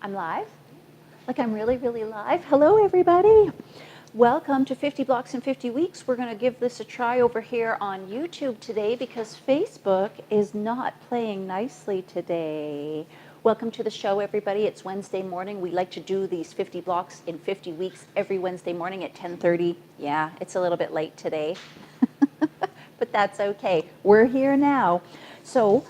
I'm live? Like I'm really, really live? Hello, everybody. Welcome to 50 Blocks in 50 Weeks. We're going to give this a try over here on YouTube today because Facebook is not playing nicely today. Welcome to the show, everybody. It's Wednesday morning. We like to do these 50 blocks in 50 weeks every Wednesday morning at 10:30. Yeah, it's a little bit late today, but that's okay. We're here now. So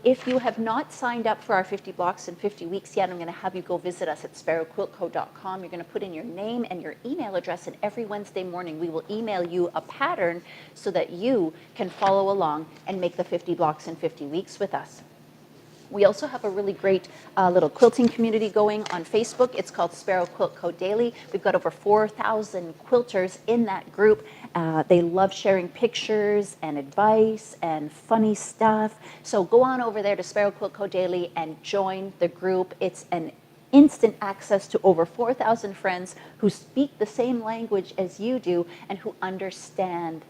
if you have not signed up for our 50 blocks in 50 weeks yet, I'm going to have you go visit us at sparrowquiltco.com. You're going to put in your name and your email address, and every Wednesday morning we will email you a pattern so that you can follow along and make the 50 blocks in 50 weeks with us. We also have a really great little quilting community going on Facebook. It's called Sparrow Quilt Co. Daily. We've got over 4,000 quilters in that group. They love sharing pictures and advice and funny stuff. So go on over there to Sparrow Quilt Co. Daily and join the group. It's an instant access to over 4,000 friends who speak the same language as you do and who understand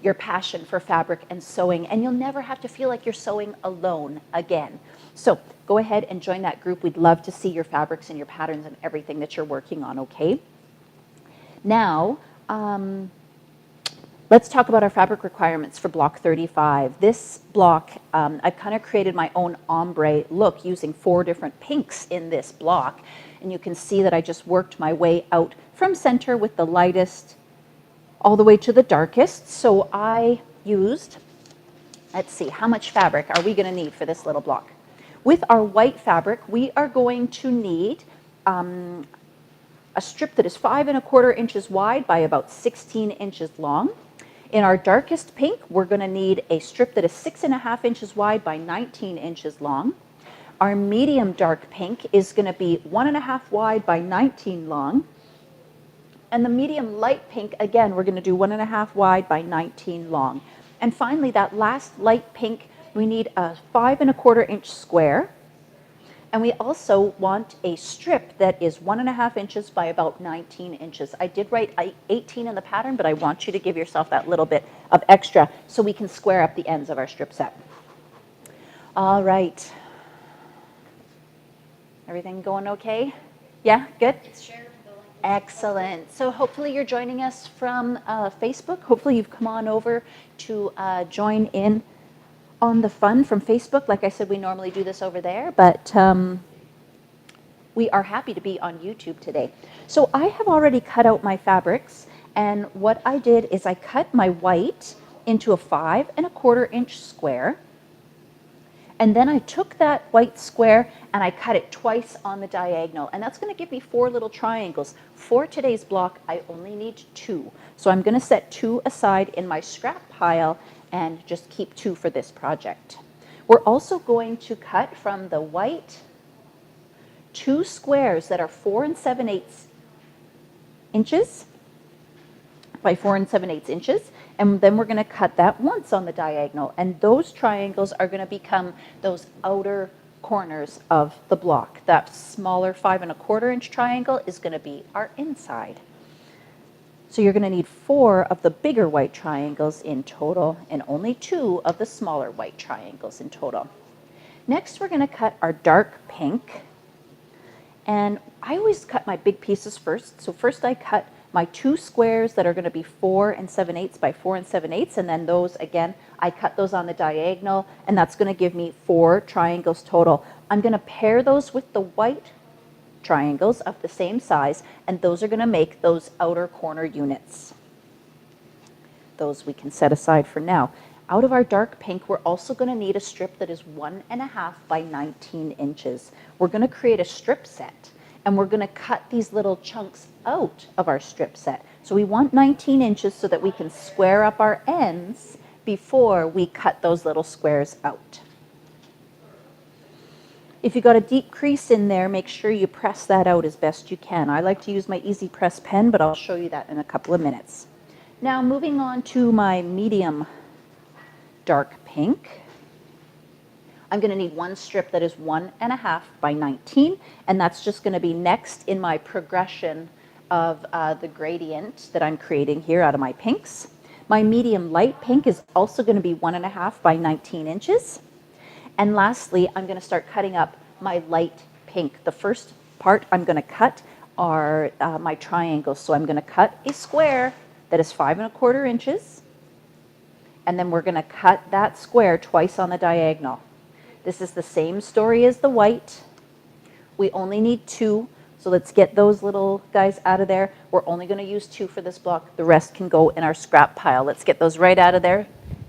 your passion for fabric and sewing, and you'll never have to feel like you're sewing alone again. So go ahead and join that group. We'd love to see your fabrics and your patterns and everything that you're working on, okay? Now, let's talk about our fabric requirements for block 35. This block, I've kind of created my own ombre look using 4 different pinks in this block, and you can see that I just worked my way out from center with the lightest all the way to the darkest. So I used, let's see, how much fabric are we going to need for this little block? With our white fabric, we are going to need a strip that is 5 1/4 inches wide by about 16 inches long. In our darkest pink, we're going to need a strip that is 6 1/2 inches wide by 19 inches long. Our medium dark pink is going to be 1 1/2 wide by 19 long. And the medium light pink, again, we're going to do 1 1/2 wide by 19 long. And finally, that last light pink, we need a 5 1/4 inch square. And we also want a strip that is 1 1/2 inches by about 19 inches. I did write 18 in the pattern, but I want you to give yourself that little bit of extra so we can square up the ends of our strip set. All right. Everything going okay? Yeah, good? Excellent. So hopefully you're joining us from Facebook. Hopefully you've come on over to join in on the fun from Facebook. Like I said, we normally do this over there, but we are happy to be on YouTube today. So I have already cut out my fabrics, and what I did is I cut my white into a 5 1/4 inch square. And then I took that white square and I cut it twice on the diagonal. And that's going to give me 4 little triangles. For today's block, I only need 2. So I'm going to set 2 aside in my scrap pile and just keep 2 for this project. We're also going to cut from the white 2 squares that are 4 7/8 inches by 4 7/8 inches. And then we're going to cut that once on the diagonal. And those triangles are going to become those outer corners of the block. That smaller 5 1/4 inch triangle is going to be our inside. So you're going to need 4 of the bigger white triangles in total and only 2 of the smaller white triangles in total. Next, we're going to cut our dark pink. And I always cut my big pieces first. So first I cut my 2 squares that are going to be 4 7/8 by 4 7/8, and then those, again, I cut those on the diagonal, and that's going to give me 4 triangles total. I'm going to pair those with the white triangles of the same size, and those are going to make those outer corner units. Those we can set aside for now. Out of our dark pink, we're also going to need a strip that is 1 1/2 by 19 inches. We're going to create a strip set. And we're going to cut these little chunks out of our strip set. So we want 19 inches so that we can square up our ends before we cut those little squares out. If you got a deep crease in there, make sure you press that out as best you can. I like to use my Easy Press pen, but I'll show you that in a couple of minutes. Now moving on to my medium dark pink. I'm going to need 1 strip that is 1 1/2 by 19, and that's just going to be next in my progression of the gradient that I'm creating here out of my pinks. My medium light pink is also going to be 1 1/2 by 19 inches. And lastly, I'm going to start cutting up my light pink. The first part I'm going to cut are my triangles. So I'm going to cut a square that is 5¼ inches, and then we're going to cut that square twice on the diagonal. This is the same story as the white. We only need 2, so let's get those little guys out of there. We're only going to use 2 for this block. The rest can go in our scrap pile. Let's get those right out of there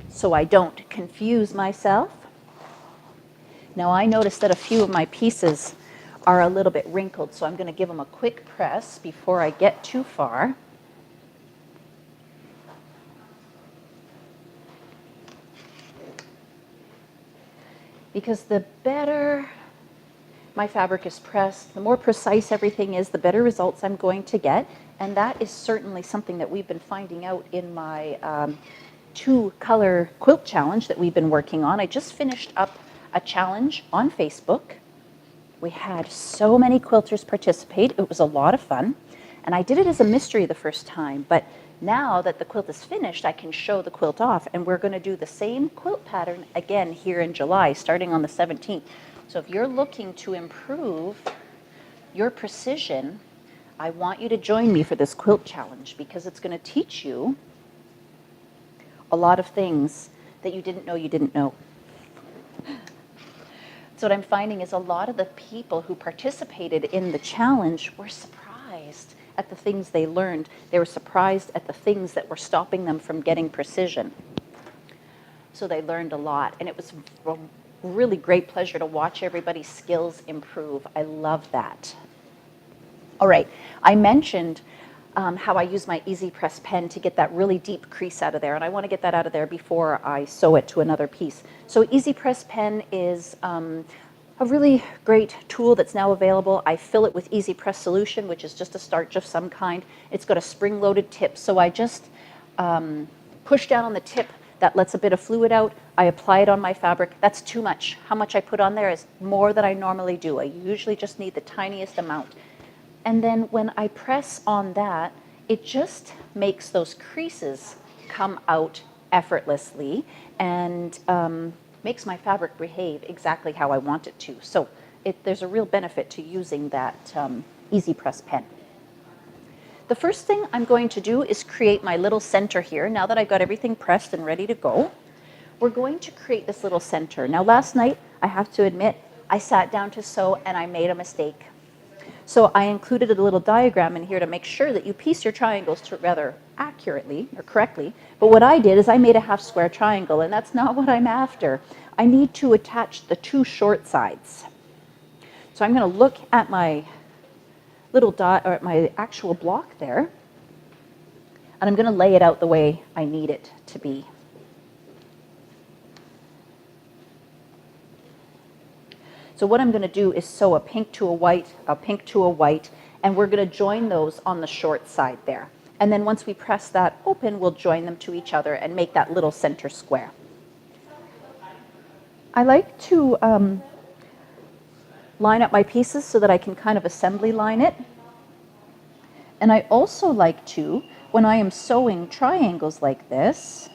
so I don't confuse myself. Now I noticed that a few of my pieces are a little bit wrinkled, so I'm going to give them a quick press before I get too far. Because the better my fabric is pressed, the more precise everything is, the better results I'm going to get. And that is certainly something that we've been finding out in my 2-color quilt challenge that we've been working on. I just finished up a challenge on Facebook. We had so many quilters participate. It was a lot of fun. And I did it as a mystery the first time, but now that the quilt is finished, I can show the quilt off, and we're going to do the same quilt pattern again here in July, starting on the 17th. So if you're looking to improve your precision, I want you to join me for this quilt challenge, because it's going to teach you a lot of things that you didn't know you didn't know. So what I'm finding is a lot of the people who participated in the challenge were surprised at the things they learned. They were surprised at the things that were stopping them from getting precision. So they learned a lot, and it was a really great pleasure to watch everybody's skills improve. I love that. All right, I mentioned how I use my Easy Press pen to get that really deep crease out of there, and I want to get that out of there before I sew it to another piece. So Easy Press pen is a really great tool that's now available. I fill it with Easy Press solution, which is just a starch of some kind. It's got a spring-loaded tip, so I just push down on the tip. That lets a bit of fluid out. I apply it on my fabric. That's too much. How much I put on there is more than I normally do. I usually just need the tiniest amount. And then when I press on that, it just makes those creases come out effortlessly and makes my fabric behave exactly how I want it to. So there's a real benefit to using that Easy Press pen. The first thing I'm going to do is create my little center here. Now that I've got everything pressed and ready to go, we're going to create this little center. Now last night, I have to admit, I sat down to sew and I made a mistake. So I included a little diagram in here to make sure that you piece your triangles rather accurately or correctly. But what I did is I made a half square triangle, and that's not what I'm after. I need to attach the 2 short sides. So I'm going to look at my little dot, or at my actual block there, and I'm going to lay it out the way I need it to be. So what I'm going to do is sew a pink to a white, and we're going to join those on the short side there. And then once we press that open, we'll join them to each other and make that little center square. I like to line up my pieces so that I can kind of assembly line it. And I also like to, when I am sewing triangles like this,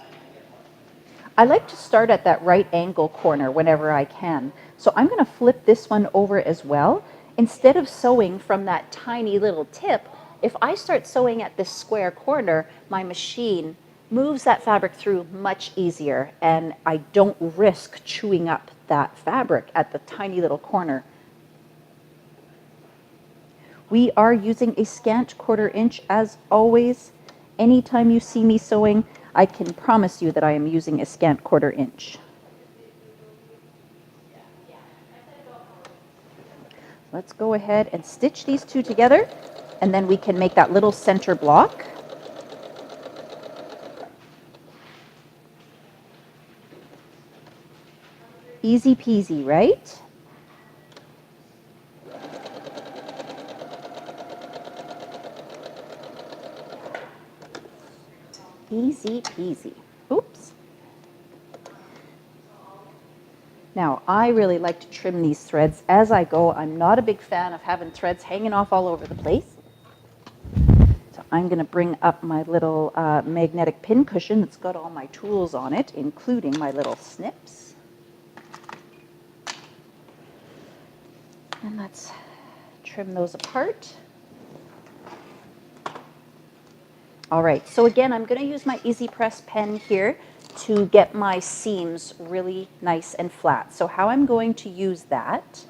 I like to start at that right angle corner whenever I can. So I'm going to flip this one over as well. Instead of sewing from that tiny little tip, if I start sewing at this square corner, my machine moves that fabric through much easier, and I don't risk chewing up that fabric at the tiny little corner. We are using a scant 1/4 inch as always. Anytime you see me sewing, I can promise you that I am using a scant 1/4 inch. Let's go ahead and stitch these 2 together, and then we can make that little center block. Easy peasy, right? Easy peasy. Oops. Now, I really like to trim these threads as I go. I'm not a big fan of having threads hanging off all over the place. So I'm going to bring up my little magnetic pin cushion that's got all my tools on it, including my little snips. And let's trim those apart. All right, so again, I'm going to use my Easy Press pen here to get my seams really nice and flat. So how I'm going to use that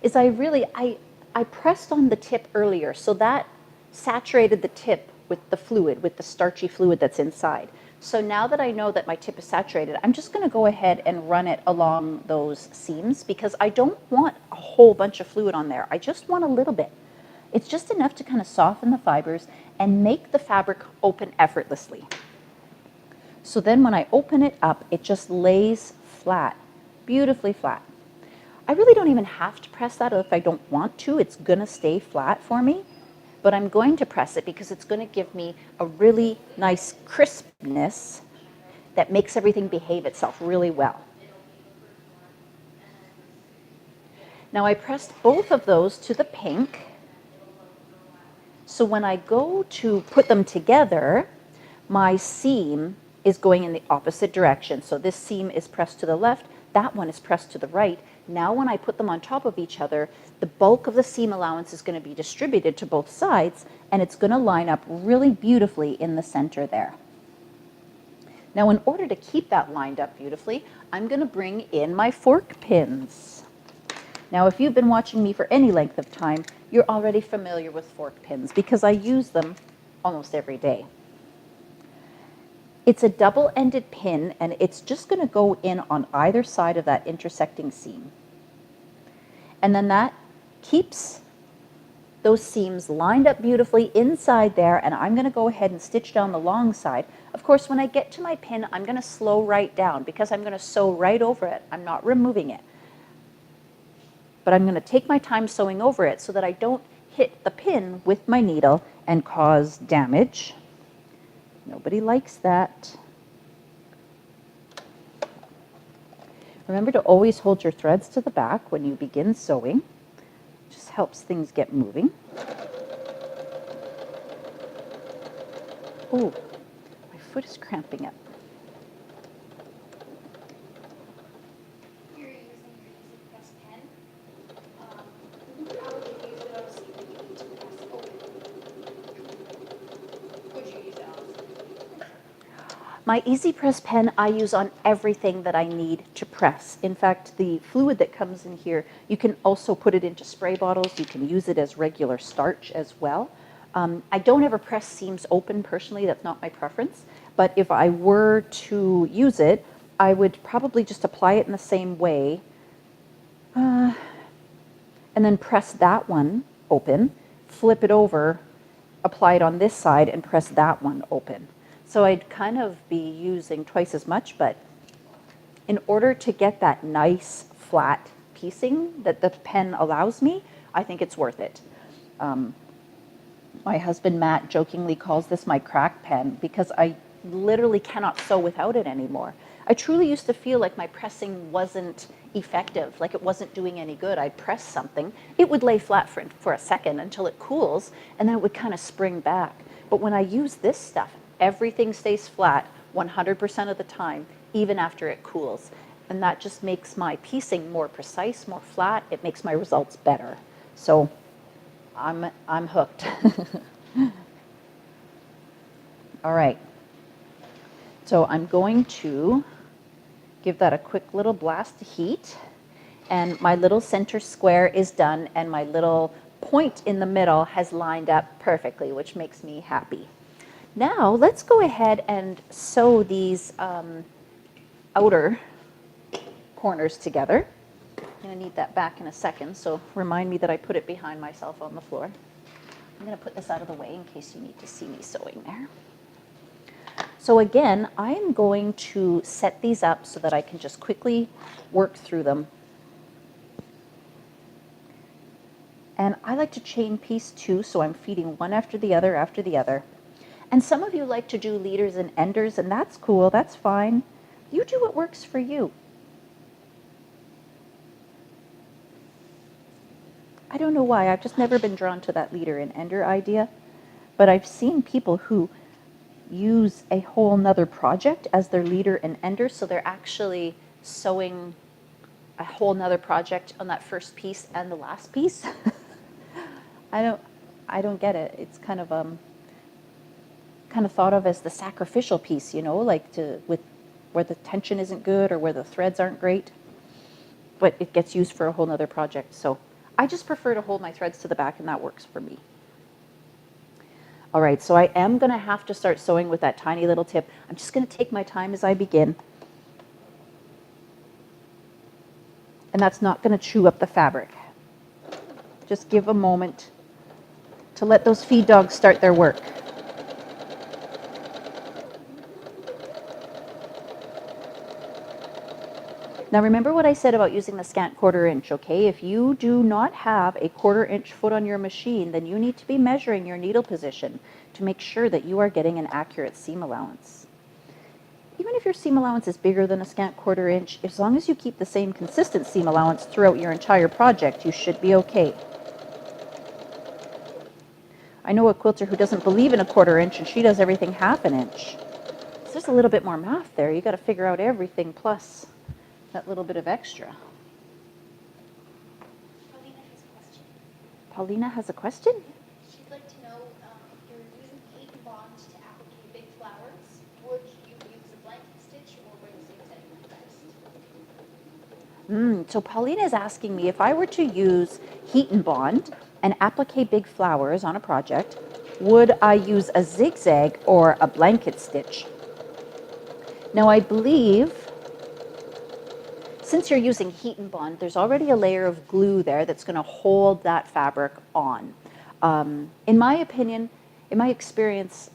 is I pressed on the tip earlier, so that saturated the tip with the fluid, with the starchy fluid that's inside. So now that I know that my tip is saturated, I'm just going to go ahead and run it along those seams because I don't want a whole bunch of fluid on there. I just want a little bit. It's just enough to kind of soften the fibers and make the fabric open effortlessly. So then when I open it up, it just lays flat, beautifully flat. I really don't even have to press that if I don't want to. It's going to stay flat for me. But I'm going to press it because it's going to give me a really nice crispness that makes everything behave itself really well. Now I pressed both of those to the pink. So when I go to put them together, my seam is going in the opposite direction. So this seam is pressed to the left, that one is pressed to the right. Now when I put them on top of each other, the bulk of the seam allowance is going to be distributed to both sides, and it's going to line up really beautifully in the center there. Now in order to keep that lined up beautifully, I'm going to bring in my fork pins. Now if you've been watching me for any length of time, you're already familiar with fork pins because I use them almost every day. It's a double-ended pin, and it's just going to go in on either side of that intersecting seam. And then that keeps those seams lined up beautifully inside there, and I'm going to go ahead and stitch down the long side. Of course, when I get to my pin, I'm going to slow right down because I'm going to sew right over it. I'm not removing it. But I'm going to take my time sewing over it so that I don't hit the pin with my needle and cause damage. Nobody likes that. Remember to always hold your threads to the back when you begin sewing. It just helps things get moving. Oh, my foot is cramping up. You're using your Easy Press pen. How would you use it on a sleeve that you need to press open? Would you use it on a sleeve? My Easy Press pen I use on everything that I need to press. In fact, the fluid that comes in here, you can also put it into spray bottles. You can use it as regular starch as well. I don't ever press seams open personally. That's not my preference. But if I were to use it, I would probably just apply it in the same way and then press that one open, flip it over, apply it on this side, and press that one open. So I'd kind of be using twice as much, but in order to get that nice flat piecing that the pen allows me, I think it's worth it. My husband Matt jokingly calls this my crack pen because I literally cannot sew without it anymore. I truly used to feel like my pressing wasn't effective, like it wasn't doing any good. I'd press something, it would lay flat for a second until it cools, and then it would kind of spring back. But when I use this stuff, everything stays flat 100% of the time, even after it cools. And that just makes my piecing more precise, more flat. It makes my results better. So I'm hooked. All right. So I'm going to give that a quick little blast of heat. And my little center square is done, and my little point in the middle has lined up perfectly, which makes me happy. Now let's go ahead and sew these outer corners together. I'm going to need that back in a second, so remind me that I put it behind myself on the floor. I'm going to put this out of the way in case you need to see me sewing there. So again, I'm going to set these up so that I can just quickly work through them. And I like to chain piece too, so I'm feeding one after the other after the other. And some of you like to do leaders and enders, and that's cool, that's fine. You do what works for you. I don't know why, I've just never been drawn to that leader and ender idea, but I've seen people who use a whole nother project as their leader and ender, so they're actually sewing a whole nother project on that first piece and the last piece. I don't get it. It's kind of thought of as the sacrificial piece, you know, like with where the tension isn't good or where the threads aren't great, but it gets used for a whole nother project. So I just prefer to hold my threads to the back, and that works for me. All right, so I am going to have to start sewing with that tiny little tip. I'm just going to take my time as I begin. And that's not going to chew up the fabric. Just give a moment to let those feed dogs start their work. Now remember what I said about using the scant 1/4 inch, okay? If you do not have a 1/4 inch foot on your machine, then you need to be measuring your needle position to make sure that you are getting an accurate seam allowance. Even if your seam allowance is bigger than a scant 1/4 inch, as long as you keep the same consistent seam allowance throughout your entire project, you should be okay. I know a quilter who doesn't believe in a 1/4 inch, and she does everything 1/2 inch. So there's a little bit more math there. You got to figure out everything plus that little bit of extra. Paulina has a question. Paulina has a question? She'd like to know if you're using heat and bond to applique big flowers, would you use a blanket stitch or would you zigzag best? So Paulina is asking me if I were to use heat and bond and applique big flowers on a project, would I use a zigzag or a blanket stitch? Now I believe since you're using heat and bond, there's already a layer of glue there that's going to hold that fabric on. In my opinion, in my experience,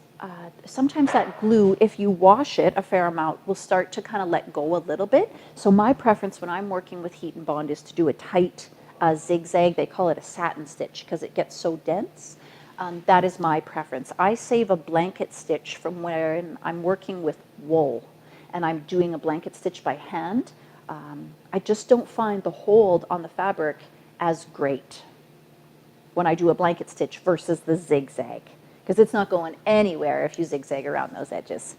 sometimes that glue, if you wash it a fair amount, will start to kind of let go a little bit. So my preference when I'm working with heat and bond is to do a tight zigzag. They call it a satin stitch because it gets so dense. That is my preference. I save a blanket stitch from when I'm working with wool and I'm doing a blanket stitch by hand. I just don't find the hold on the fabric as great when I do a blanket stitch versus the zigzag, because it's not going anywhere if you zigzag around those edges.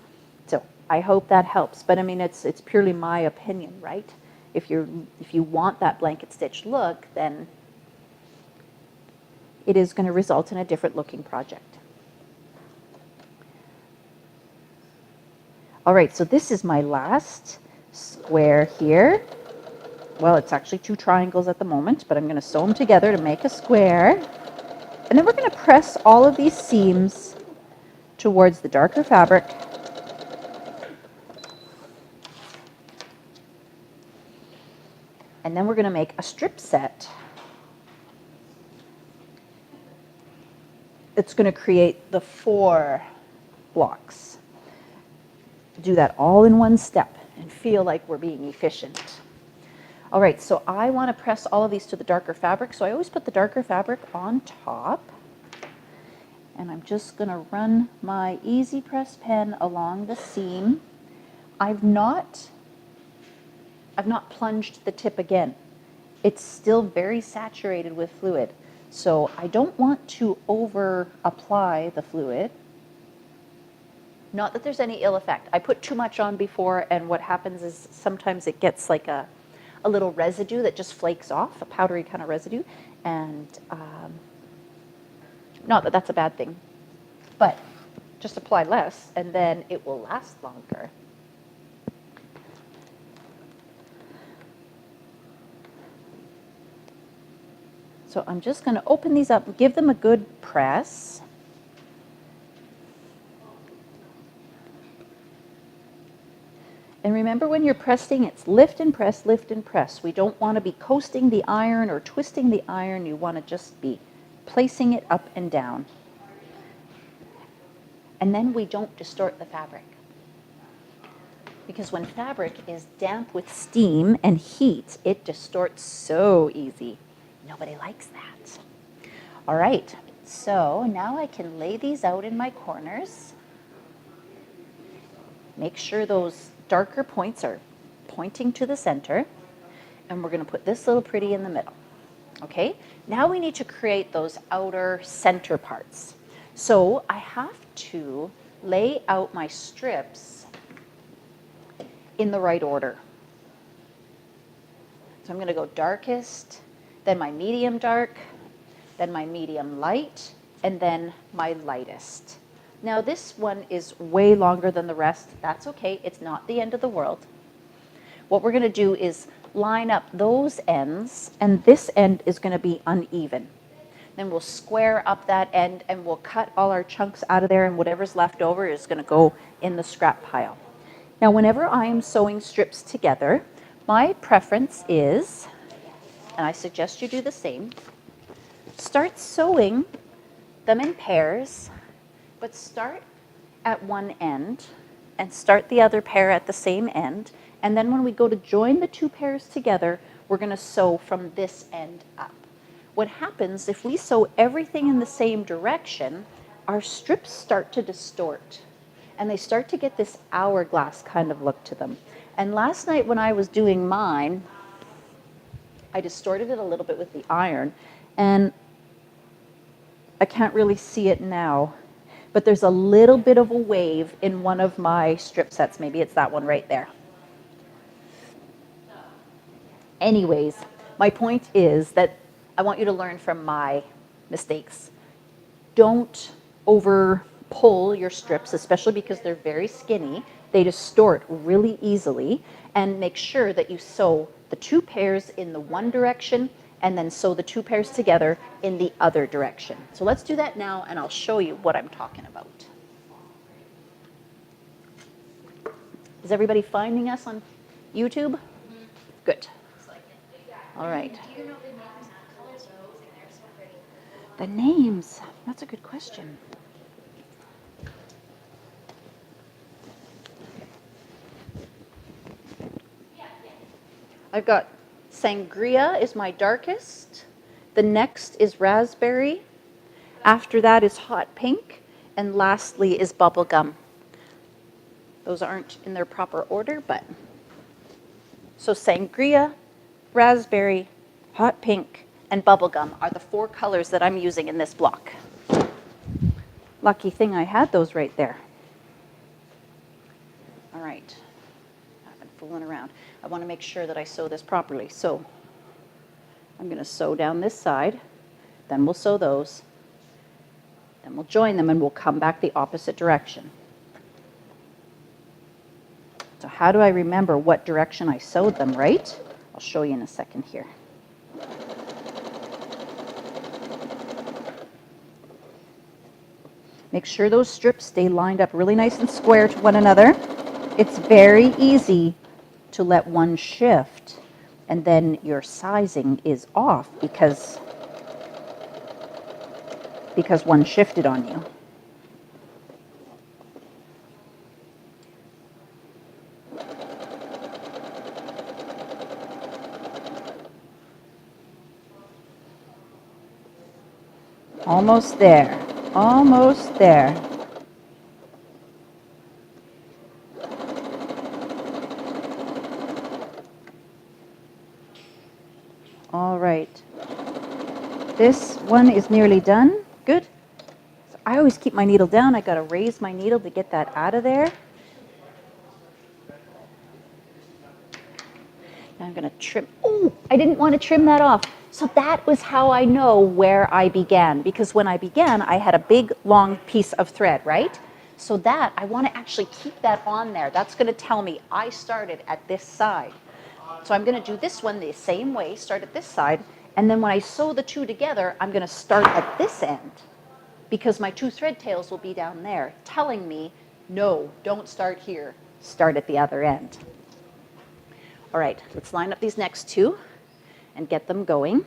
So I hope that helps, but I mean it's purely my opinion, right? If you want that blanket stitch look, then it is going to result in a different looking project. All right, so this is my last square here. Well, it's actually 2 triangles at the moment, but I'm going to sew them together to make a square. And then we're going to press all of these seams towards the darker fabric. And then we're going to make a strip set. It's going to create the 4 blocks. Do that all in one step and feel like we're being efficient. All right, so I want to press all of these to the darker fabric, so I always put the darker fabric on top. And I'm just going to run my easy press pen along the seam. I've not plunged the tip again. It's still very saturated with fluid, so I don't want to over apply the fluid. Not that there's any ill effect. I put too much on before, and what happens is sometimes it gets like a little residue that just flakes off, a powdery kind of residue, and not that that's a bad thing, but just apply less, and then it will last longer. So I'm just going to open these up and give them a good press. And remember, when you're pressing, it's lift and press, lift and press. We don't want to be coasting the iron or twisting the iron. You want to just be placing it up and down. And then we don't distort the fabric. Because when fabric is damp with steam and heat, it distorts so easy. Nobody likes that. All right, so now I can lay these out in my corners. Make sure those darker points are pointing to the center, and we're going to put this little pretty in the middle. Okay, now we need to create those outer center parts. So I have to lay out my strips in the right order. So I'm going to go darkest, then my medium dark, then my medium light, and then my lightest. Now this one is way longer than the rest. That's okay. It's not the end of the world. What we're going to do is line up those ends, and this end is going to be uneven. Then we'll square up that end, and we'll cut all our chunks out of there, and whatever's left over is going to go in the scrap pile. Now, whenever I am sewing strips together, my preference is, and I suggest you do the same, start sewing them in pairs, but start at one end and start the other pair at the same end. And then when we go to join the two pairs together, we're going to sew from this end up. What happens if we sew everything in the same direction, our strips start to distort. And they start to get this hourglass kind of look to them. And last night when I was doing mine, I distorted it a little bit with the iron, and I can't really see it now, but there's a little bit of a wave in one of my strip sets. Maybe it's that one right there. Anyways, my point is that I want you to learn from my mistakes. Don't over pull your strips, especially because they're very skinny. They distort really easily, and make sure that you sew the two pairs in the one direction and then sew the two pairs together in the other direction. So let's do that now, and I'll show you what I'm talking about. Is everybody finding us on YouTube? Mm-hmm. Good. All right. Do you know the names and colors of those in there? So pretty. The names, that's a good question. I've got Sangria is my darkest. The next is Raspberry. After that is Hot Pink. And lastly is Bubblegum. Those aren't in their proper order, but. So Sangria, Raspberry, Hot Pink, and Bubblegum are the 4 colors that I'm using in this block. Lucky thing I had those right there. All right. I've been fooling around. I want to make sure that I sew this properly. So I'm going to sew down this side, then we'll sew those, then we'll join them, and we'll come back the opposite direction. So how do I remember what direction I sewed them, right? I'll show you in a second here. Make sure those strips stay lined up really nice and square to one another. It's very easy to let one shift, and then your sizing is off because one shifted on you. Almost there. Almost there. All right. This one is nearly done. Good. So I always keep my needle down. I got to raise my needle to get that out of there. Now I'm going to trim. Oh, I didn't want to trim that off. So that was how I know where I began, because when I began, I had a big, long piece of thread, right? So that, I want to actually keep that on there. That's going to tell me I started at this side. So I'm going to do this one the same way, start at this side, and then when I sew the two together, I'm going to start at this end, because my 2 thread tails will be down there, telling me, no, don't start here, start at the other end. All right, let's line up these next 2 and get them going.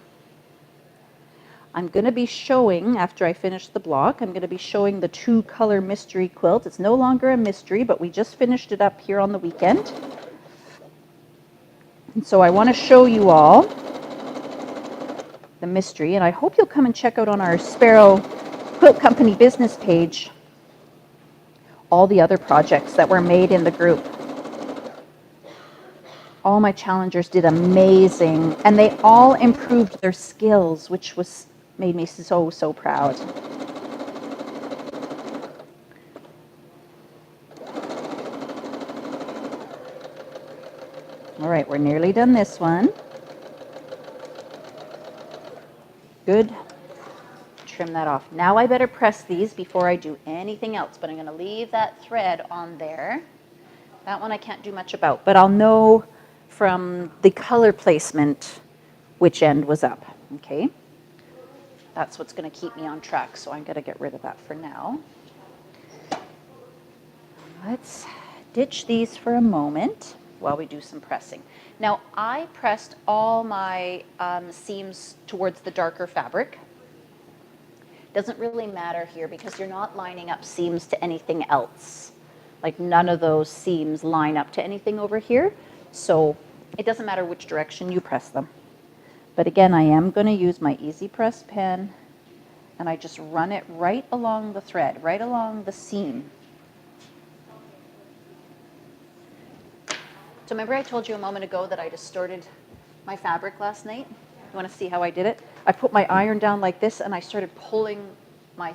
I'm going to be showing, after I finish the block, I'm going to be showing the 2-color mystery quilt. It's no longer a mystery, but we just finished it up here on the weekend. And so I want to show you all the mystery, and I hope you'll come and check out on our Sparrow Quilt Company business page all the other projects that were made in the group. All my challengers did amazing, and they all improved their skills, which made me so proud. All right, we're nearly done this one. good. Trim that off. Now I better press these before I do anything else, but I'm going to leave that thread on there. That one I can't do much about, but I'll know from the color placement which end was up, okay? That's what's going to keep me on track, so I'm going to get rid of that for now. Let's ditch these for a moment while we do some pressing. Now, I pressed all my seams towards the darker fabric. Doesn't really matter here because you're not lining up seams to anything else. Like none of those seams line up to anything over here. So it doesn't matter which direction you press them. But again, I am going to use my Easy Press pen and I just run it right along the thread, right along the seam. So remember I told you a moment ago that I distorted my fabric last night? You want to see how I did it? I put my iron down like this and I started pulling my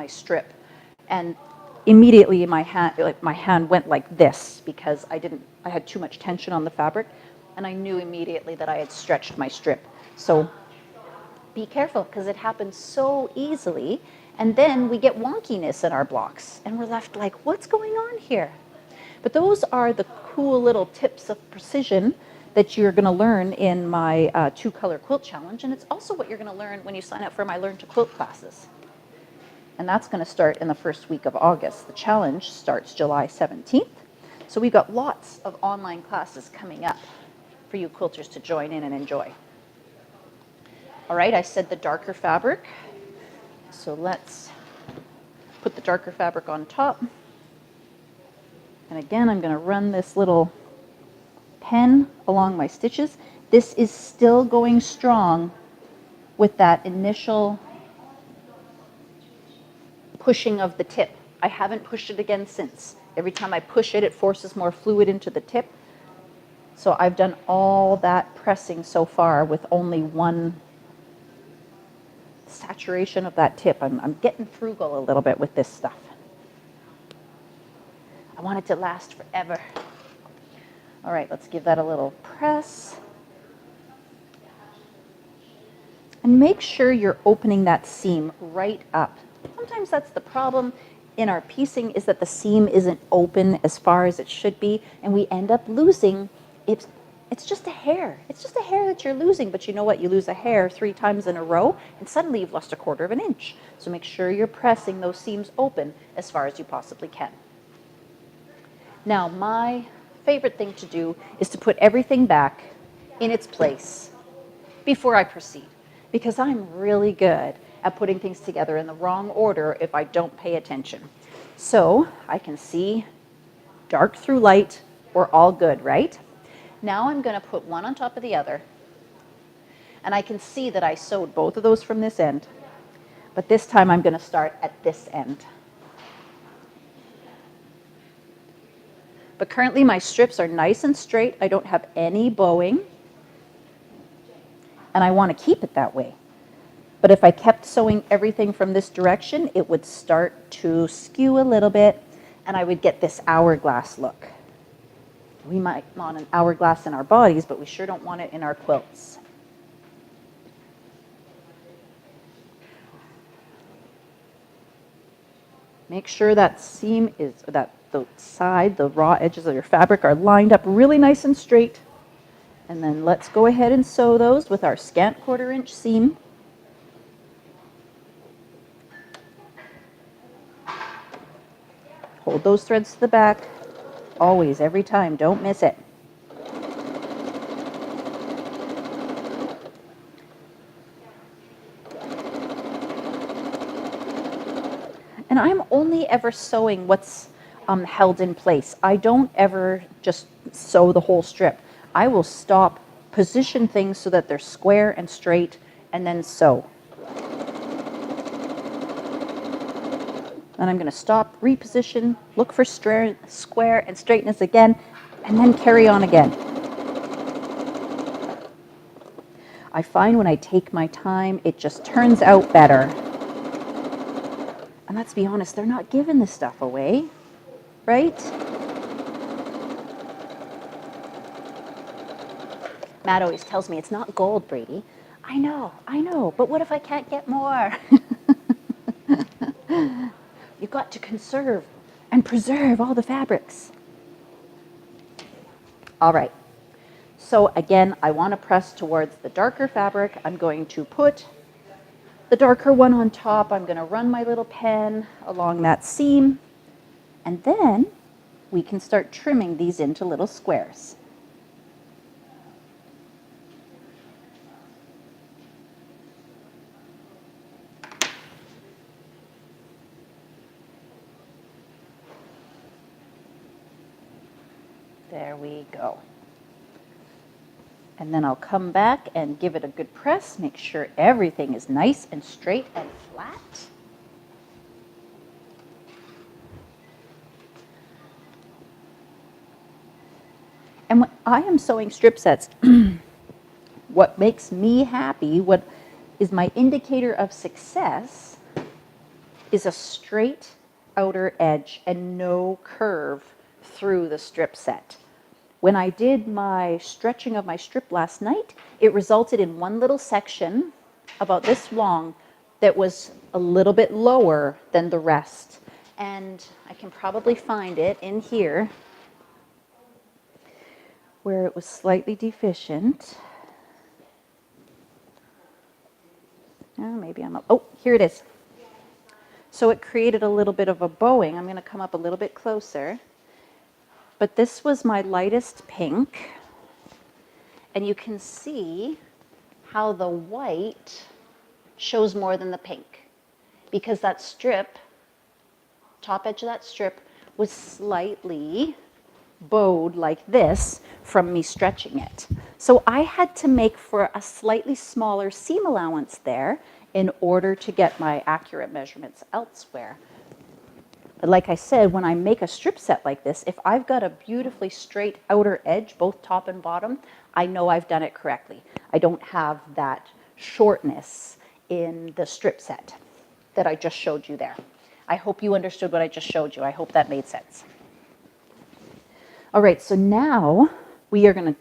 strip. And immediately my hand went like this because I had too much tension on the fabric and I knew immediately that I had stretched my strip. So be careful because it happens so easily and then we get wonkiness in our blocks and we're left like, what's going on here? But those are the cool little tips of precision that you're going to learn in my 2-color quilt challenge. And it's also what you're going to learn when you sign up for my Learn to Quilt classes. And that's going to start in the first week of August. The challenge starts July 17th. So we've got lots of online classes coming up for you quilters to join in and enjoy. All right, I said the darker fabric. So let's put the darker fabric on top. And again, I'm going to run this little pen along my stitches. This is still going strong with that initial pushing of the tip. I haven't pushed it again since. Every time I push it, it forces more fluid into the tip. So I've done all that pressing so far with only one saturation of that tip. I'm getting frugal a little bit with this stuff. I want it to last forever. All right, let's give that a little press. And make sure you're opening that seam right up. Sometimes that's the problem in our piecing is that the seam isn't open as far as it should be, and we end up losing. It's just a hair. It's just a hair that you're losing, but you know what? You lose a hair 3 times in a row, and suddenly you've lost 1/4 of an inch. So make sure you're pressing those seams open as far as you possibly can. Now, my favorite thing to do is to put everything back in its place before I proceed, because I'm really good at putting things together in the wrong order if I don't pay attention. So I can see dark through light, we're all good, right? Now I'm going to put one on top of the other, and I can see that I sewed both of those from this end, but this time I'm going to start at this end. But currently my strips are nice and straight. I don't have any bowing. And I want to keep it that way. But if I kept sewing everything from this direction, it would start to skew a little bit and I would get this hourglass look. We might want an hourglass in our bodies, but we sure don't want it in our quilts. Make sure that seam is, that the side, the raw edges of your fabric are lined up really nice and straight. And then let's go ahead and sew those with our scant 1/4 inch seam. Hold those threads to the back, always, every time, don't miss it. And I'm only ever sewing what's held in place. I don't ever just sew the whole strip. I will stop, position things so that they're square and straight, and then sew. Then I'm going to stop, reposition, look for square and straightness again, and then carry on again. I find when I take my time, it just turns out better. And let's be honest, they're not giving this stuff away, right? Matt always tells me, it's not gold, Brady. I know, but what if I can't get more? You've got to conserve and preserve all the fabrics. All right, so again, I want to press towards the darker fabric. I'm going to put the darker one on top. I'm going to run my little pen along that seam, and then we can start trimming these into little squares. There we go. And then I'll come back and give it a good press, make sure everything is nice and straight and flat. And when I am sewing strip sets, what makes me happy, what is my indicator of success, is a straight outer edge and no curve through the strip set. When I did my stretching of my strip last night, it resulted in one little section about this long that was a little bit lower than the rest. And I can probably find it in here where it was slightly deficient. Maybe I'm up. Oh, here it is. So it created a little bit of a bowing. I'm going to come up a little bit closer. But this was my lightest pink. And you can see how the white shows more than the pink. Because that strip, top edge of that strip, was slightly bowed like this from me stretching it. So I had to make for a slightly smaller seam allowance there in order to get my accurate measurements elsewhere. But like I said, when I make a strip set like this, if I've got a beautifully straight outer edge, both top and bottom, I know I've done it correctly. I don't have that shortness in the strip set that I just showed you there. I hope you understood what I just showed you. I hope that made sense. All right, so now we are going to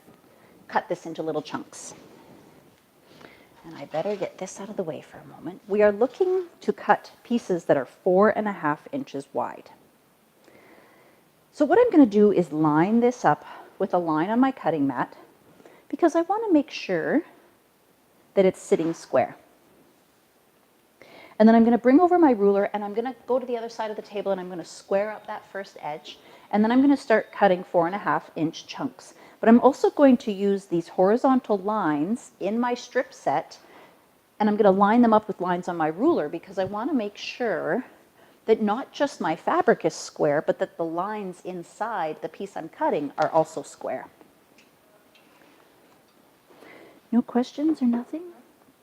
cut this into little chunks. And I better get this out of the way for a moment. We are looking to cut pieces that are 4.5 inches wide. So what I'm going to do is line this up with a line on my cutting mat because I want to make sure that it's sitting square. And then I'm going to bring over my ruler and I'm going to go to the other side of the table and I'm going to square up that first edge. And then I'm going to start cutting 4.5 inch chunks. But I'm also going to use these horizontal lines in my strip set, and I'm going to line them up with lines on my ruler because I want to make sure that not just my fabric is square, but that the lines inside the piece I'm cutting are also square. No questions or nothing?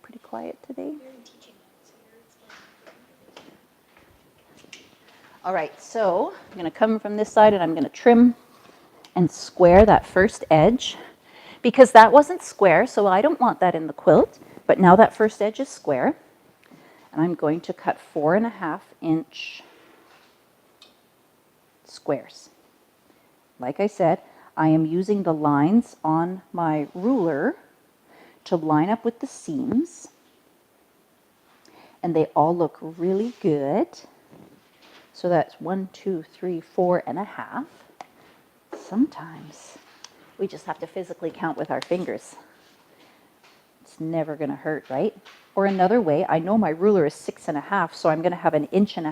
Pretty quiet today. All right, so I'm going to come from this side and I'm going to trim and square that first edge because that wasn't square, so I don't want that in the quilt, but now that first edge is square. And I'm going to cut 4.5 inch squares. Like I said, I am using the lines on my ruler to line up with the seams, and they all look really good. So that's 1, 2, 3, 4.5. Sometimes we just have to physically count with our fingers. It's never going to hurt, right? Or another way, I know my ruler is 6.5, so I'm going to have 1.5 inches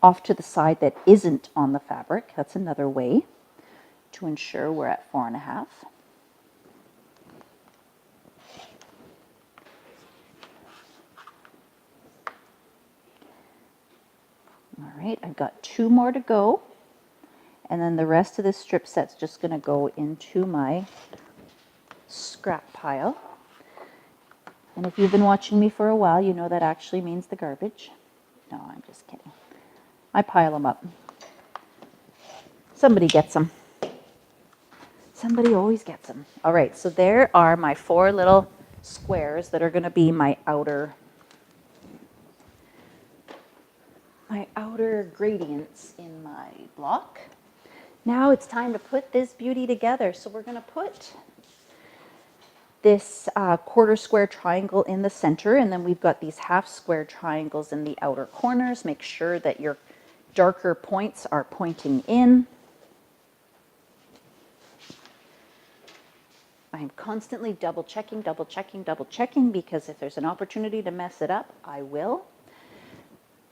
off to the side that isn't on the fabric. That's another way to ensure we're at 4.5. All right, I've got 2 more to go. And then the rest of this strip set's just going to go into my scrap pile. And if you've been watching me for a while, you know that actually means the garbage. No, I'm just kidding. I pile them up. Somebody gets them. Somebody always gets them. All right, so there are my 4 little squares that are going to be my outer gradients in my block. Now it's time to put this beauty together. So we're going to put this quarter square triangle in the center, and then we've got these half square triangles in the outer corners. Make sure that your darker points are pointing in. I'm constantly double checking, because if there's an opportunity to mess it up, I will.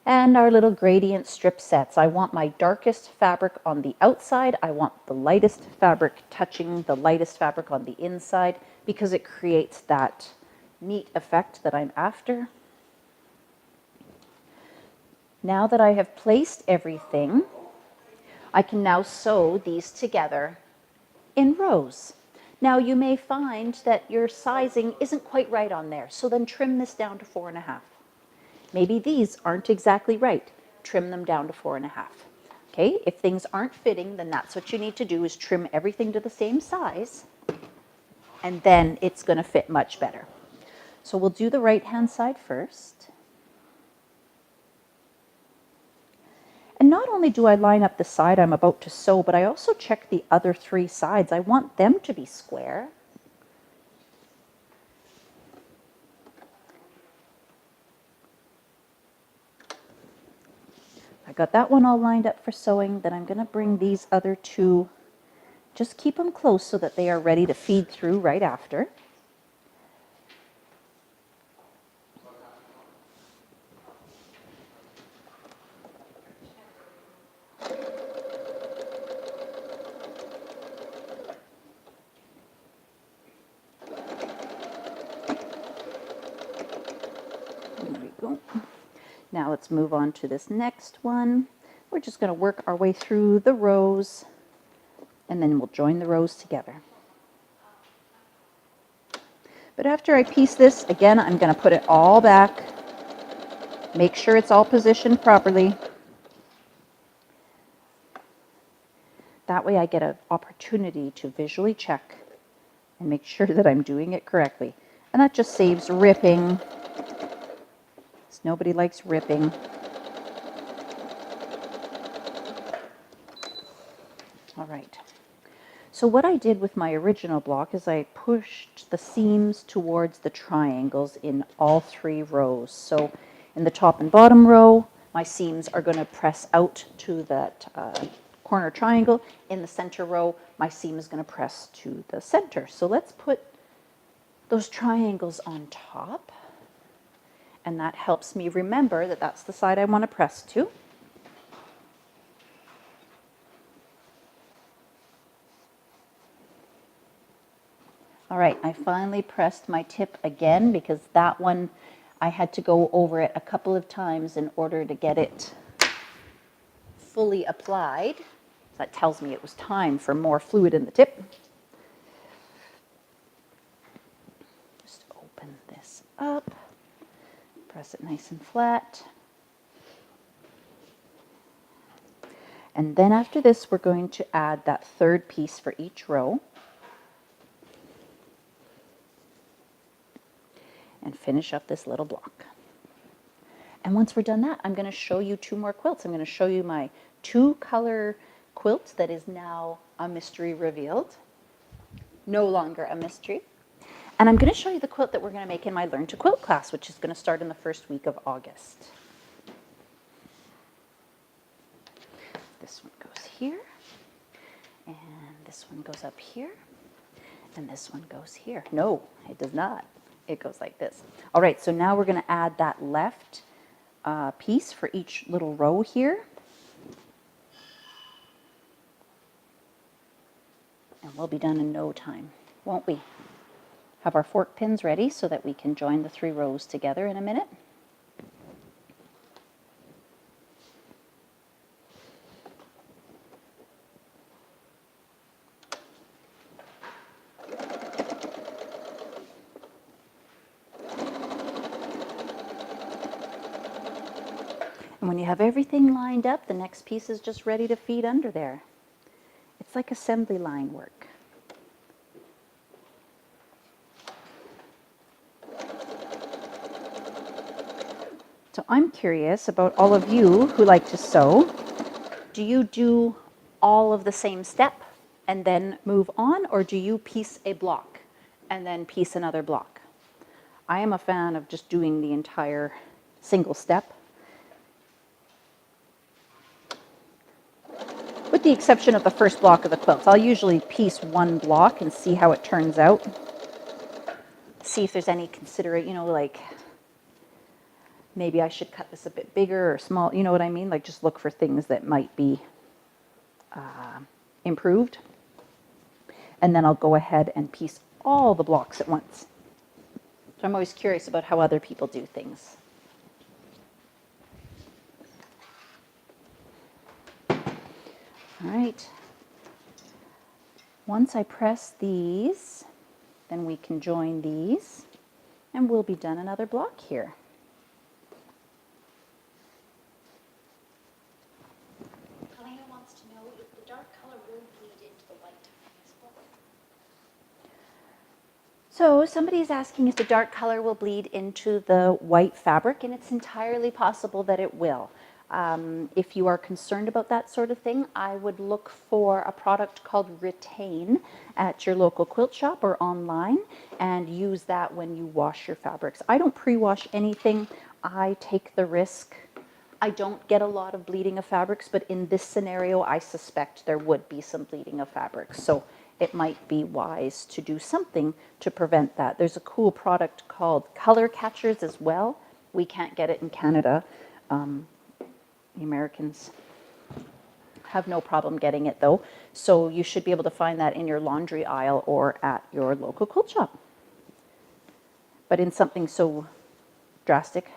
And our little gradient strip sets. I want my darkest fabric on the outside. I want the lightest fabric touching the lightest fabric on the inside, because it creates that neat effect that I'm after. Now that I have placed everything, I can now sew these together in rows. Now you may find that your sizing isn't quite right on there, so then trim this down to 4.5. Maybe these aren't exactly right. Trim them down to 4.5. Okay, if things aren't fitting, then that's what you need to do, is trim everything to the same size, and then it's going to fit much better. So we'll do the right-hand side first. And not only do I line up the side I'm about to sew, but I also check the other 3 sides. I want them to be square. I got that one all lined up for sewing. Then I'm going to bring these other 2, just keep them close so that they are ready to feed through right after. Now let's move on to this next one. We're just going to work our way through the rows, and then we'll join the rows together. But after I piece this, again, I'm going to put it all back. Make sure it's all positioned properly. That way I get an opportunity to visually check and make sure that I'm doing it correctly. And that just saves ripping. Nobody likes ripping. All right. So what I did with my original block is I pushed the seams towards the triangles in all 3 rows. So in the top and bottom row, my seams are going to press out to that corner triangle. In the center row, my seam is going to press to the center. So let's put those triangles on top. And that helps me remember that that's the side I want to press to. All right, I finally pressed my tip again, because that one I had to go over it a couple of times in order to get it fully applied. That tells me it was time for more fluid in the tip. Just open this up. Press it nice and flat. And then after this, we're going to add that 3rd piece for each row. And finish up this little block. And once we're done that, I'm going to show you 2 more quilts. I'm going to show you my 2-color quilt that is now a mystery revealed. No longer a mystery. And I'm going to show you the quilt that we're going to make in my Learn to Quilt class, which is going to start in the first week of August. This one goes here, and this one goes up here, and this one goes here. No, it does not. It goes like this. All right, so now we're going to add that left piece for each little row here. And we'll be done in no time, won't we? Have our fork pins ready so that we can join the 3 rows together in a minute. And when you have everything lined up, the next piece is just ready to feed under there. It's like assembly line work. So I'm curious about all of you who like to sew. Do you do all of the same step and then move on, or do you piece a block and then piece another block. I am a fan of just doing the entire single step, with the exception of the first block of the quilts. I'll usually piece one block and see how it turns out. See if there's any considerate, like maybe I should cut this a bit bigger or small, you know what I mean? Like just look for things that might be improved. And then I'll go ahead and piece all the blocks at once. So I'm always curious about how other people do things. All right. Once I press these, then we can join these, and we'll be done another block here. Helena wants to know if the dark color will bleed into the white as well. So somebody's asking if the dark color will bleed into the white fabric, and it's entirely possible that it will. If you are concerned about that sort of thing, I would look for a product called Retain at your local quilt shop or online and use that when you wash your fabrics. I don't pre-wash anything. I take the risk. I don't get a lot of bleeding of fabrics, but in this scenario, I suspect there would be some bleeding of fabrics. So it might be wise to do something to prevent that. There's a cool product called Color Catchers as well. We can't get it in Canada. The Americans have no problem getting it though. So you should be able to find that in your laundry aisle or at your local quilt shop. But in something so drastic,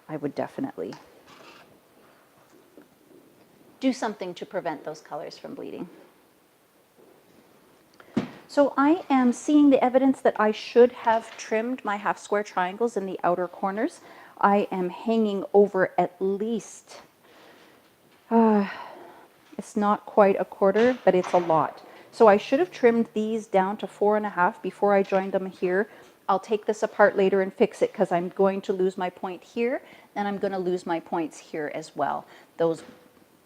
I would definitely do something to prevent those colors from bleeding. So I am seeing the evidence that I should have trimmed my half square triangles in the outer corners. I am hanging over at least, it's not quite a quarter, but it's a lot. So I should have trimmed these down to 4.5 before I joined them here. I'll take this apart later and fix it because I'm going to lose my point here and I'm going to lose my points here as well. Those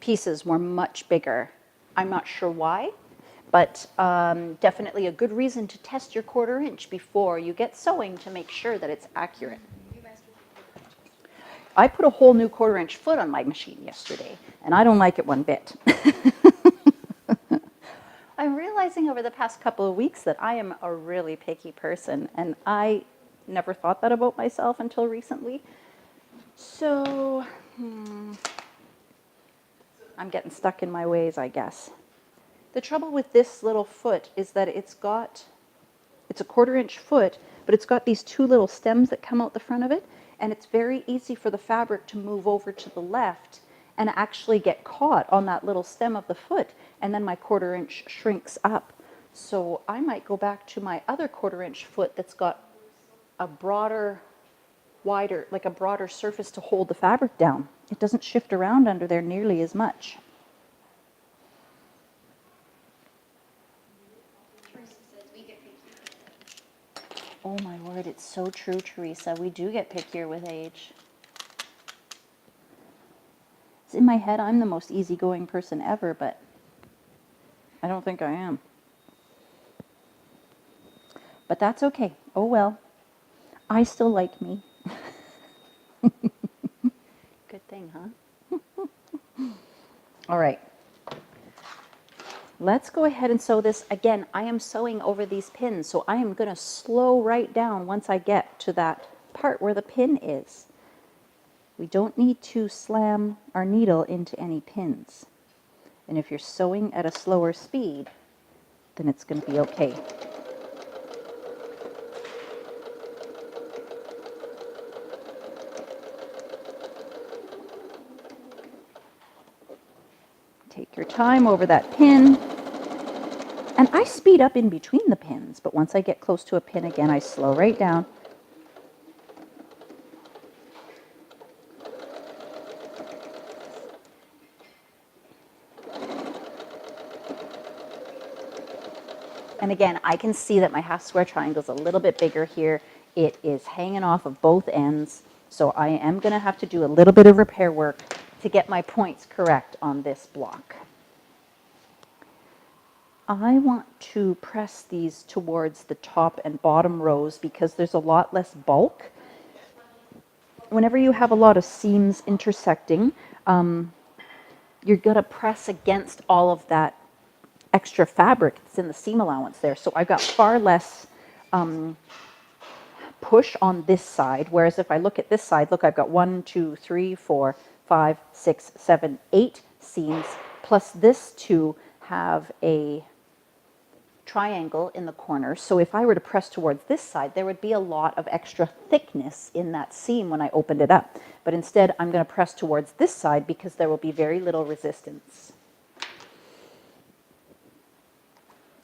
pieces were much bigger. I'm not sure why, but definitely a good reason to test your 1/4 inch before you get sewing to make sure that it's accurate. I put a whole new 1/4 inch foot on my machine yesterday, and I don't like it one bit. I'm realizing over the past couple of weeks that I am a really picky person, and I never thought that about myself until recently. So, I'm getting stuck in my ways, I guess. The trouble with this little foot is that it's a 1/4 inch foot, but it's got these 2 little stems that come out the front of it, and it's very easy for the fabric to move over to the left and actually get caught on that little stem of the foot, and then my 1/4 inch shrinks up. So I might go back to my other 1/4 inch foot that's got a broader, wider, like a broader surface to hold the fabric down. It doesn't shift around under there nearly as much. Teresa says we get picky. Oh my word, it's so true, Teresa. We do get pickier with age. It's in my head I'm the most easygoing person ever, but I don't think I am. But that's okay. Oh well. I still like me. Good thing, huh? All right. Let's go ahead and sew this. Again, I am sewing over these pins, so I am going to slow right down once I get to that part where the pin is. We don't need to slam our needle into any pins. And if you're sewing at a slower speed, then it's going to be okay. Take your time over that pin. And I speed up in between the pins, but once I get close to a pin again, I slow right down. And again, I can see that my half square triangle is a little bit bigger here. It is hanging off of both ends, so I am going to have to do a little bit of repair work to get my points correct on this block. I want to press these towards the top and bottom rows because there's a lot less bulk. Whenever you have a lot of seams intersecting, you're going to press against all of that extra fabric that's in the seam allowance there. So I've got far less push on this side, whereas if I look at this side, look, I've got 1, 2, 3, 4, 5, 6, 7, 8 seams, plus this to have a triangle in the corner. So if I were to press towards this side, there would be a lot of extra thickness in that seam when I opened it up. But instead, I'm going to press towards this side because there will be very little resistance.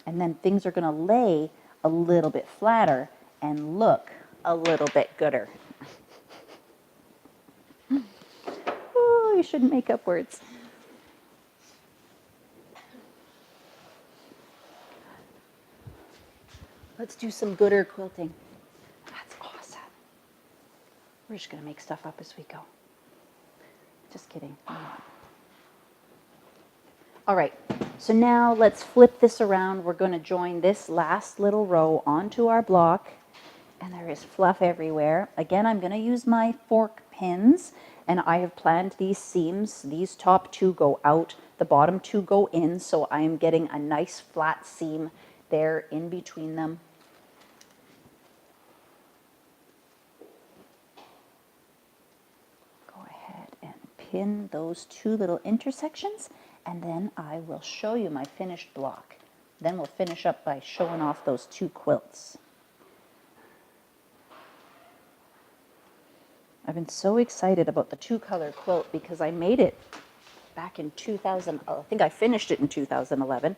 And then things are going to lay a little bit flatter and look a little bit gooder. Oh, you shouldn't make up words. Let's do some gooder quilting. That's awesome. We're just going to make stuff up as we go. Just kidding. I'm not. All right, so now let's flip this around. We're going to join this last little row onto our block, and there is fluff everywhere. Again, I'm going to use my fork pins, and I have planned these seams. These top 2 go out, the bottom 2 go in, so I am getting a nice flat seam there in between them. Go ahead and pin those 2 little intersections, and then I will show you my finished block. Then we'll finish up by showing off those 2 quilts. I've been so excited about the 2-color quilt because I made it back in 2000. I think I finished it in 2011,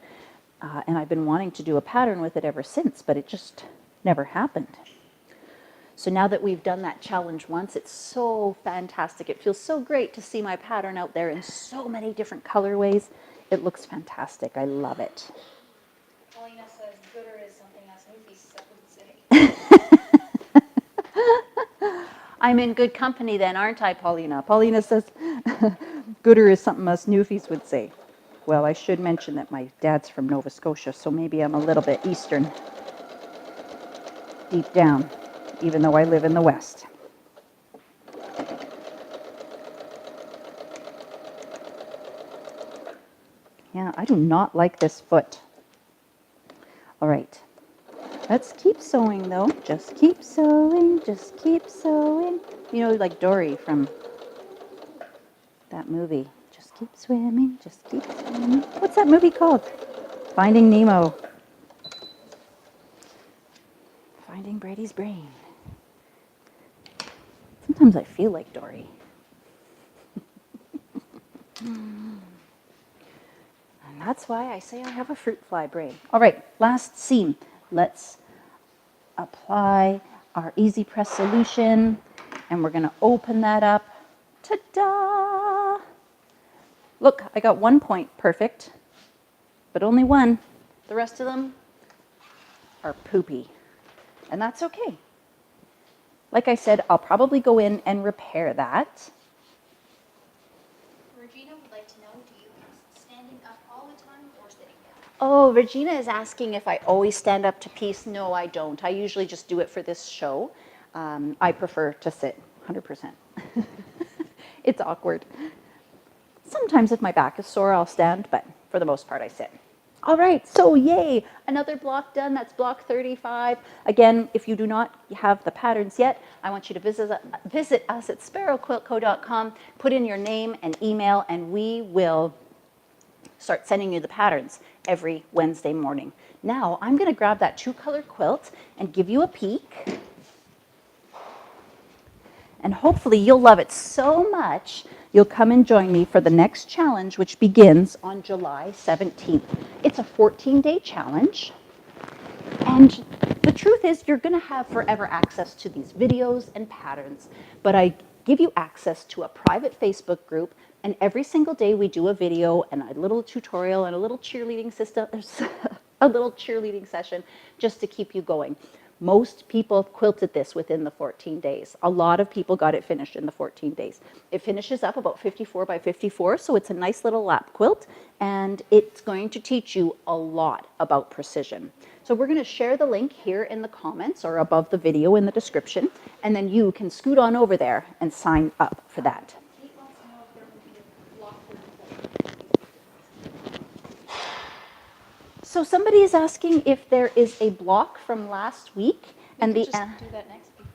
and I've been wanting to do a pattern with it ever since, but it just never happened. So now that we've done that challenge once, it's so fantastic. It feels so great to see my pattern out there in so many different colorways. It looks fantastic. I love it. Paulina says gooder is something us newbies would say. I'm in good company then, aren't I, Paulina? Paulina says gooder is something us newfies would say. Well, I should mention that my dad's from Nova Scotia, so maybe I'm a little bit Eastern deep down, even though I live in the West. Yeah, I do not like this foot. All right. Let's keep sewing though. Just keep sewing, just keep sewing. You know, like Dory from that movie. Just keep swimming, just keep swimming. What's that movie called? Finding Nemo. Finding Brady's brain. Sometimes I feel like Dory. And that's why I say I have a fruit fly brain. All right, last seam. Let's apply our Easy Press solution, and we're going to open that up. Ta-da! Look, I got 1 point perfect, but only 1. The rest of them are poopy, and that's okay. Like I said, I'll probably go in and repair that. Regina would like to know, do you use standing up all the time or sitting down? Oh, Regina is asking if I always stand up to piece. No, I don't. I usually just do it for this show. I prefer to sit 100%. It's awkward. Sometimes if my back is sore, I'll stand, but for the most part, I sit. All right, so yay, another block done. That's block 35. Again, if you do not have the patterns yet, I want you to visit us at sparrowquiltco.com, put in your name and email, and we will start sending you the patterns every Wednesday morning. Now, I'm going to grab that 2-color quilt and give you a peek. And hopefully you'll love it so much, you'll come and join me for the next challenge, which begins on July 17th. It's a 14-day challenge. And the truth is, you're going to have forever access to these videos and patterns. But I give you access to a private Facebook group, and every single day we do a video and a little tutorial and a little cheerleading system, a little cheerleading session just to keep you going. Most people quilted this within the 14 days. A lot of people got it finished in the 14 days. It finishes up about 54 by 54, so it's a nice little lap quilt, and it's going to teach you a lot about precision. So we're going to share the link here in the comments or above the video in the description, and then you can scoot on over there and sign up for that. Kate wants to know if there will be a block 34. So somebody is asking if there is a block from last week, and We the could just do that next week.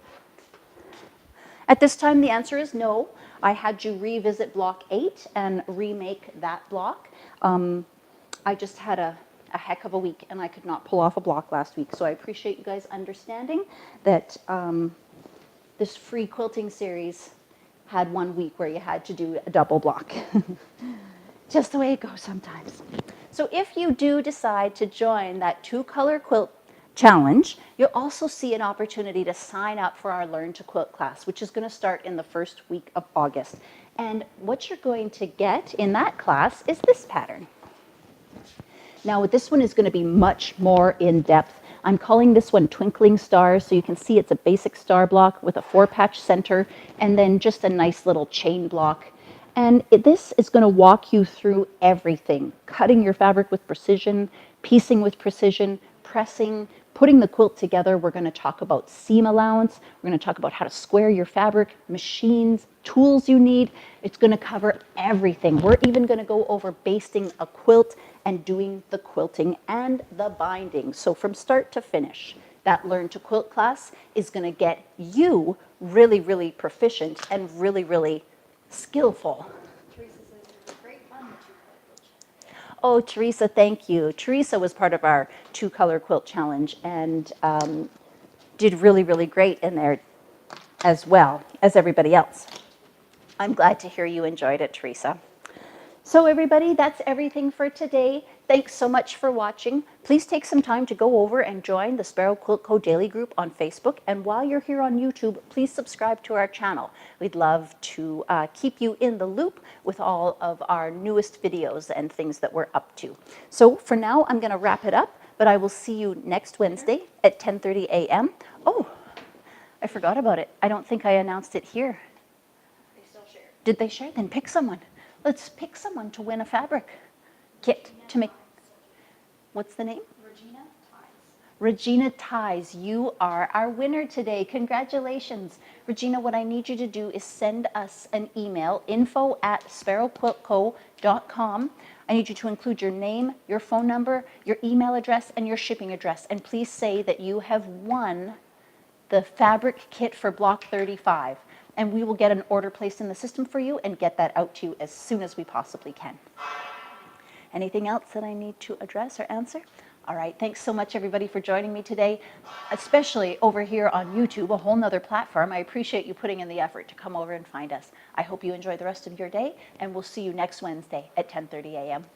at this time the answer is no. I had you revisit block 8 and remake that block. I just had a heck of a week and I could not pull off a block last week. So I appreciate you guys understanding that this free quilting series had 1 week where you had to do a double block. Just the way it goes sometimes. So if you do decide to join that 2-color quilt challenge, you'll also see an opportunity to sign up for our Learn to Quilt class, which is going to start in the first week of August. And what you're going to get in that class is this pattern. Now, this one is going to be much more in depth. I'm calling this one Twinkling Stars, so you can see it's a basic star block with a 4-patch center and then just a nice little chain block. And this is going to walk you through everything, cutting your fabric with precision, piecing with precision, pressing, putting the quilt together. We're going to talk about seam allowance. We're going to talk about how to square your fabric, machines, tools you need. It's going to cover everything. We're even going to go over basting a quilt and doing the quilting and the binding. So from start to finish, that Learn to Quilt class is going to get you really, really proficient and really, really skillful. Teresa says it was great fun, the 2-color quilt. Oh, Teresa, thank you. Teresa was part of our 2-color quilt challenge and did really, really great in there as well as everybody else. I'm glad to hear you enjoyed it, Teresa. So everybody, that's everything for today. Thanks so much for watching. Please take some time to go over and join the Sparrow Quilt Co. Daily Group on Facebook. And while you're here on YouTube, please subscribe to our channel. We'd love to keep you in the loop with all of our newest videos and things that we're up to. So for now, I'm going to wrap it up, but I will see you next Wednesday at 10:30 a.m. Oh, I forgot about it. I don't think I announced it here. They still share. Did they share? Then pick someone. Let's pick someone to win a fabric kit to make. What's the name? Regina Ties. Regina Ties, you are our winner today. Congratulations. Regina, what I need you to do is send us an email, info@sparrowquiltco.com. I need you to include your name, your phone number, your email address, and your shipping address. And please say that you have won the fabric kit for block 35. And we will get an order placed in the system for you and get that out to you as soon as we possibly can. Anything else that I need to address or answer? All right, thanks so much everybody for joining me today, especially over here on YouTube, a whole nother platform. I appreciate you putting in the effort to come over and find us. I hope you enjoy the rest of your day, and we'll see you next Wednesday at 10:30 a.m.